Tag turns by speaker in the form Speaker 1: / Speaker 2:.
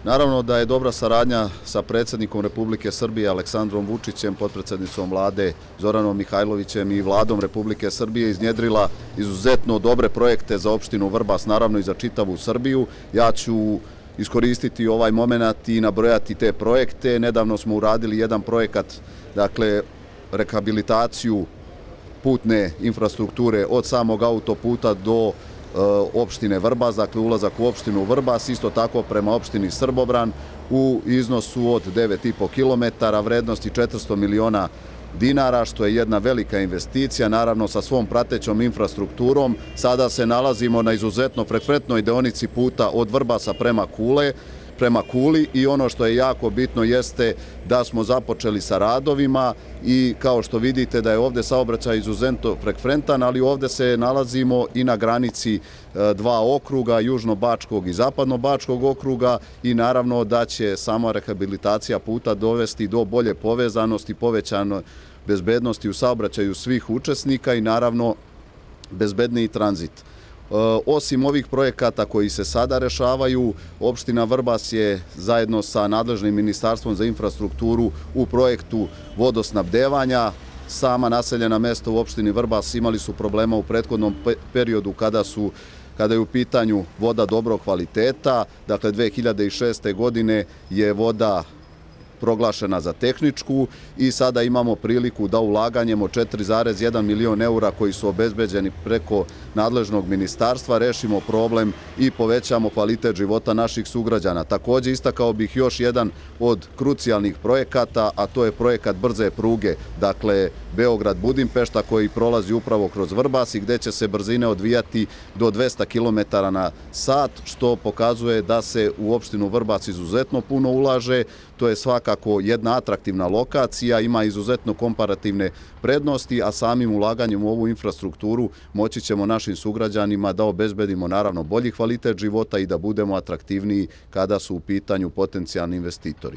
Speaker 1: Naravno da je dobra saradnja sa predsjednikom Republike Srbije Aleksandrom Vučićem, potpredsjednicom vlade Zoranom Mihajlovićem i vladom Republike Srbije iznjedrila izuzetno dobre projekte za opštinu Vrbas, naravno i za čitavu Srbiju. Ja ću iskoristiti ovaj moment i nabrojati te projekte. Nedavno smo uradili jedan projekat, dakle, rehabilitaciju putne infrastrukture od samog autoputa do opštine Vrbas, dakle ulazak u opštinu Vrbas, isto tako prema opštini Srbobran u iznosu od 9,5 km, vrednosti 400 miliona dinara, što je jedna velika investicija, naravno sa svom pratećom infrastrukturom. Sada se nalazimo na izuzetno frekventnoj deonici puta od Vrbasa prema Kuli i ono što je jako bitno jeste da smo započeli sa radovima i kao što vidite da je ovdje saobraćaj izuzetno frekventan, ali ovdje se nalazimo i na granici dva okruga, Južno-Bačkog i Zapadno-Bačkog okruga i naravno da će sama rehabilitacija puta dovesti do bolje povezanosti, povećane bezbednosti u saobraćaju svih učesnika i naravno bezbedniji tranzit. Osim ovih projekata koji se sada rešavaju, opština Vrbas je zajedno sa nadležnim ministarstvom za infrastrukturu u projektu vodosnabdevanja. Sama naseljena mesta u opštini Vrbas imali su problema u prethodnom periodu kada je u pitanju voda dobrog kvaliteta. Dakle, 2006. godine je voda proglašena za tehničku i sada imamo priliku da ulaganjem od 4,1 milion eura koji su obezbeđeni preko nadležnog ministarstva rešimo problem i povećamo kvalitet života naših sugrađana. Također istakao bih još jedan od krucijalnih projekata, a to je projekat brze pruge, dakle Beograd-Budimpešta koji prolazi upravo kroz Vrbas i gde će se brzine odvijati do 200 km na sat, što pokazuje da se u opštinu Vrbas izuzetno puno ulaže. To je svakako jedna atraktivna lokacija, ima izuzetno komparativne prednosti, a samim ulaganjem u ovu infrastrukturu moći ćemo našim sugrađanima da obezbedimo naravno bolji kvalitet života i da budemo atraktivniji kada su u pitanju potencijalni investitori.